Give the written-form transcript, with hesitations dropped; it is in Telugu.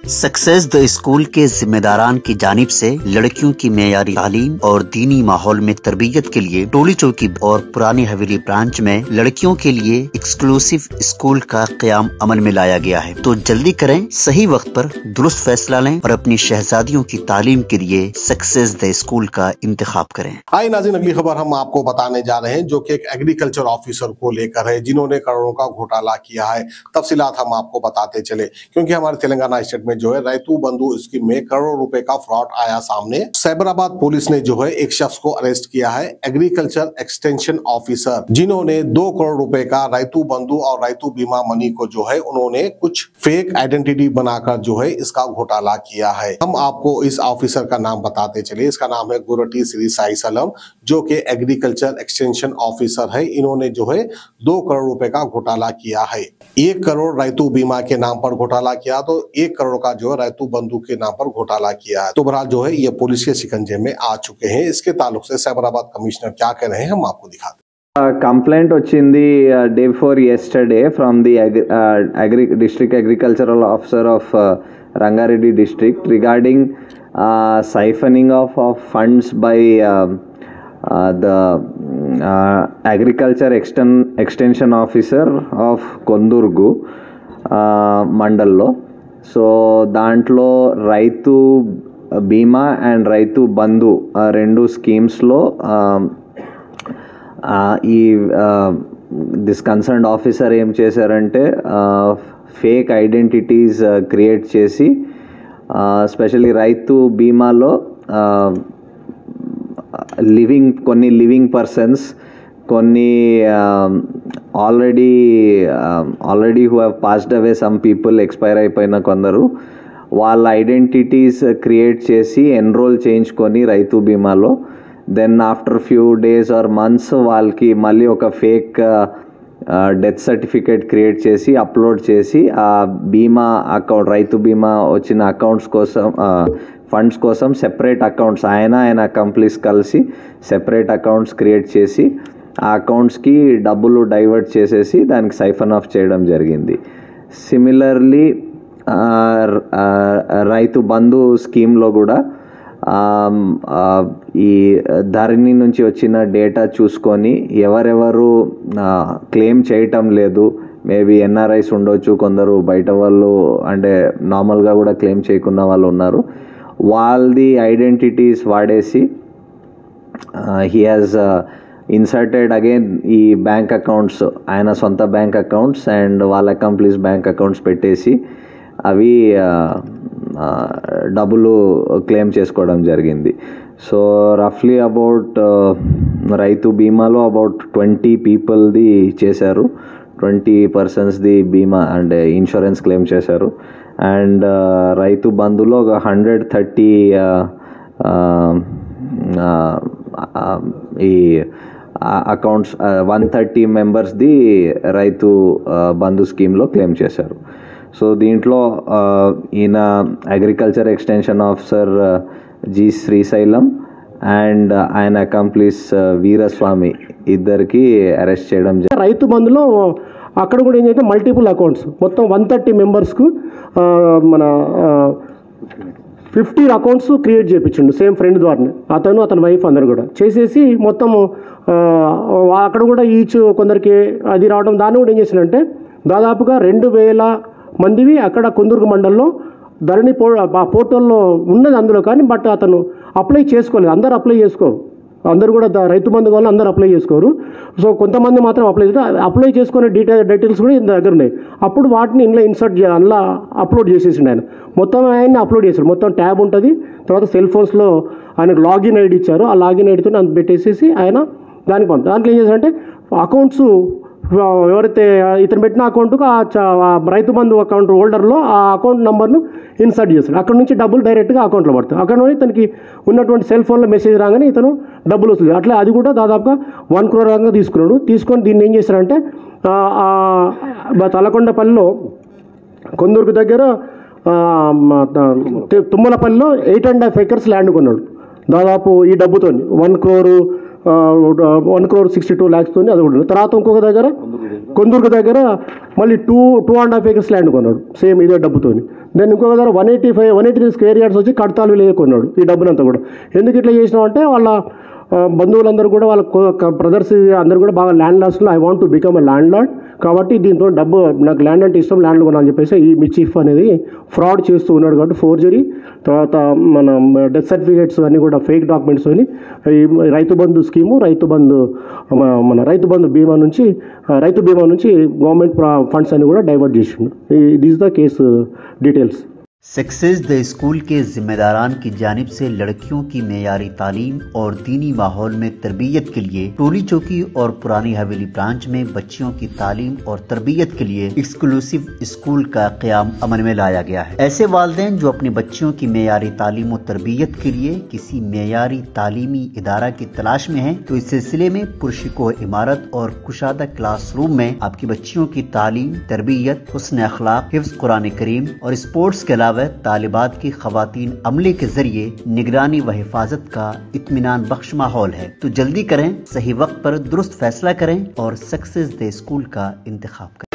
सक्सेस द स्कूल के जिम्मेदारान की जानिब से लड़कियों की मेयारी तालीम और दीनी माहौल में तरबियत के लिए टोली चौकी और पुरानी हवेली ब्रांच में लड़कियों के लिए एक्सक्लूसिव स्कूल का क़याम अमल में लाया गया है। तो जल्दी करें, सही वक्त पर दुरुस्त फैसला लें और अपनी शहजादियों की तालीम के लिए सक्सेस द स्कूल का इंतखाब करें। आइए नाज़रीन, अगली खबर हम आपको बताने जा रहे हैं जो कि एक एग्रीकल्चर ऑफिसर को लेकर है जिन्होंने करोड़ों का घोटाला किया है। तफसीलात हम आपको बताते चले क्योंकि हमारे तेलंगाना स्टेट में जो है रैतू बंधु स्कीम में करोड़ों रुपए का फ्रॉड आया सामने। साइबराबाद पुलिस ने जो है एक शख्स को अरेस्ट किया है, एग्रीकल्चर एक्सटेंशन ऑफिसर, जिन्होंने 2 करोड़ रुपए का रैतू बंधु और रैतू बीमा मनी को जो है उन्होंने कुछ फेक आइडेंटिटी बनाकर जो है इसका घोटाला किया है। हम आपको इस ऑफिसर का नाम बताते चले। इसका नाम है गुरटी श्री साई सलम, जो कि एग्रीकल्चर एक्सटेंशन ऑफिसर है। इन्होंने जो है 2 करोड़ रुपए का घोटाला किया है। 1 करोड़ रैतू बीमा के नाम पर घोटाला किया तो 1 करोड़ का जो है रैतू बंधु के नाम पर घोटाला किया है। तो बहरहाल जो है ये पुलिस के शिकंजे में आ चुके हैं। इसके ताल्लुक से साइबराबाद कमिश्नर क्या कह रहे हैं हम आपको दिखाते हैं। Complaint వచ్చింది day before yesterday from the district agricultural officer of Rangareddy district regarding siphoning of funds by the agriculture extension officer of Kondurgu మండల్లో. సో దాంట్లో రైతు బీమా అండ్ రైతు బంధు 2 స్కీమ్స్లో ఈ దిస్ కన్సర్న్డ్ ఆఫీసర్ ఏం చేశారంటే ఫేక్ ఐడెంటిటీస్ క్రియేట్ చేసి స్పెషల్లీ రైతు బీమాలో కొన్ని లివింగ్ పర్సన్స్, కొన్ని already who have passed away, some people expire అయిపోయిన కొందరు, వాళ్ళ ఐడెంటిటీస్ క్రియేట్ చేసి ఎన్రోల్ చేయించుకొని రైతు బీమాలో then after few days or months వాళ్ళకి మళ్ళీ ఒక ఫేక్ డెత్ సర్టిఫికేట్ క్రియేట్ చేసి అప్లోడ్ చేసి ఆ బీమా అకౌంట్, రైతు బీమా వచ్చిన అకౌంట్స్ కోసం, ఫండ్స్ కోసం సెపరేట్ అకౌంట్స్, ఆయన అకంప్లీస్ కలిసి సెపరేట్ అకౌంట్స్ క్రియేట్ చేసి ఆ అకౌంట్స్కి డబ్బులు డైవర్ట్ చేసేసి దానికి సైఫన్ ఆఫ్ చేయడం జరిగింది. సిమిలర్లీ రైతు బంధు స్కీమ్లో కూడా ఈ ధరణి నుంచి వచ్చిన డేటా చూసుకొని ఎవరెవరు క్లెయిమ్ చేయటం లేదు, మేబీ ఎన్ఆర్ఐస్ ఉండొచ్చు, కొందరు బయట వాళ్ళు అంటే నార్మల్గా కూడా క్లెయిమ్ చేయకున్న వాళ్ళు ఉన్నారు, వాళ్ళది ఐడెంటిటీస్ వాడేసి హీ హ్యాజ్ ఇన్సర్టెడ్ అగైన్ ఈ బ్యాంక్ అకౌంట్స్, ఆయన సొంత బ్యాంక్ అకౌంట్స్ అండ్ వాళ్ళ అకంప్లీస్ బ్యాంక్ అకౌంట్స్ పెట్టేసి అవి డబ్బులు క్లెయిమ్ చేసుకోవడం జరిగింది. సో రఫ్లీ అబౌట్ రైతు బీమాలో అబౌట్ 20 పీపుల్ది చేశారు, 20 పర్సన్స్ది బీమా అంటే ఇన్సూరెన్స్ క్లెయిమ్ చేశారు. అండ్ రైతు బంధులో ఒక 130 ఈ అకౌంట్స్ 130 మెంబర్స్ది రైతు బంధు స్కీమ్లో క్లెయిమ్ చేశారు. సో దీంట్లో ఈయన agriculture extension officer G Srisailam and ఆయన అకంప్లీస్ వీరస్వామి ఇద్దరికి అరెస్ట్ చేయడం జరిగింది. రైతు బంధులో అక్కడ కూడా ఏం చేస్తే మల్టిపుల్ అకౌంట్స్ మొత్తం 130 మెంబర్స్కు మన 50 అకౌంట్స్ క్రియేట్ చేయించిండు సేమ్ ఫ్రెండ్ ద్వారా, అతని వైఫ్ అందరు కూడా చేసేసి మొత్తము అక్కడ కూడా ఈచ్ కొందరికి అది రావడం. దాన్ని కూడా ఏం చేసిందంటే దాదాపుగా 2000 మందివి అక్కడ కొందుర్గు మండలంలో ధరణి పోర్టల్లో ఉన్నది అందులో, కానీ బట్ అతను అప్లై చేసుకోలేదు. అందరు అప్లై చేసుకోరు, అందరు కూడా రైతు బంధు వాళ్ళు అందరూ అప్లై చేసుకోరు. సో కొంతమంది మాత్రం అప్లై చేసుకునే డీటెయిల్స్ కూడా ఇంత దగ్గర ఉన్నాయి. అప్పుడు వాటిని ఇందులో ఇన్సర్ట్ అందులో అప్లోడ్ చేసేసిండు ఆయన. మొత్తం ఆయన్ని అప్లోడ్ చేశారు. మొత్తం ట్యాబ్ ఉంటుంది, తర్వాత సెల్ ఫోన్స్లో ఆయనకు లాగిన్ ఐడి ఇచ్చారు. ఆ లాగిన్ ఐడితో అంత పెట్టేసేసి ఆయన దానికి దాంట్లో ఏం చేశారంటే అకౌంట్స్ ఎవరైతే ఇతను పెట్టిన అకౌంట్కు ఆ రైతు బంధు అకౌంట్ హోల్డర్లో ఆ అకౌంట్ నెంబర్ను ఇన్సర్ట్ చేస్తాడు. అక్కడ నుంచి డబ్బులు డైరెక్ట్గా అకౌంట్లో పడుతుంది. అక్కడ నుంచి ఇతనికి ఉన్నటువంటి సెల్ ఫోన్లో మెసేజ్ రాగానే ఇతను డబ్బులు వస్తుంది. అట్లా అది కూడా దాదాపుగా 1 crore రంగా తీసుకున్నాడు. తీసుకొని దీన్ని ఏం చేశారంటే తలకొండపల్లిలో కొందూరుకు దగ్గర తుమ్మలపల్లిలో 8.5 acres ల్యాండ్ కొన్నాడు దాదాపు ఈ డబ్బుతో 1 crore 1,62,00,000 తోని అది కూడా. తర్వాత ఇంకొక దగ్గర కొందూరుకు దగ్గర మళ్ళీ 2.5 acres ల్యాండ్ కొన్నాడు సేమ్ ఇదే డబ్బుతోని. దెన్ ఇంకొక దగ్గర 183 స్క్వేర్ యార్డ్స్ వచ్చి కడతాలు విలేజ్ కొన్నాడు ఈ డబ్బునంతా కూడా. ఎందుకు ఇట్లా చేసినావు అంటే వాళ్ళ బంధువులందరూ కూడా వాళ్ళ బ్రదర్స్ అందరూ కూడా బాగా ల్యాండ్ లాస్ట్లో I want to become a land lord, కాబట్టి దీంతో డబ్బు నాకు ల్యాండ్ అంటే ఇష్టం, ల్యాండ్ కొనాలని చెప్పేసి ఈ మిచీఫ్ అనేది ఫ్రాడ్ చేస్తూ ఉన్నాడు. కాబట్టి ఫోర్జరీ, తర్వాత మన డెత్ సర్టిఫికేట్స్ అన్నీ కూడా ఫేక్ డాక్యుమెంట్స్ అని ఈ రైతు బంధు స్కీము, రైతు బంధు బీమా నుంచి గవర్నమెంట్ ఫండ్స్ అన్ని కూడా డైవర్ట్ చేసిండు. This the case details. Success the school के जिम्मेदारान की जानिब से लड़कियों की मेयारी तालीम और दीनी माहौल में तरबियत के लिए टोली चौकी और पुरानी हवेली ब्रांच में बच्चियों की तालीम और तरबियत के लिए एक्सक्लूसिव स्कूल का क़याम अमल में लाया गया है। ऐसे वालिदैन जो अपने बच्चियों की मेयारी तालीम और तरबियत के लिए किसी मेयारी तालीमी इदारा की तलाश में है, तो इस सिलसिले में पुरशिको इमारत और कुशादा क्लासरूम में आपकी बच्चियों की तालीम, तरबियत, हुस्न अखलाक, हिफ्ज़ कुरान करीम और स्पोर्ट्स के अलावा तालिबात की खवातीन अमले के जरिए निगरानी व हिफाजत का इत्मीनान बख्श माहौल है। तो जल्दी करें, सही वक्त पर दुरुस्त फैसला करें और सक्सेस द स्कूल का इंतखाब करें।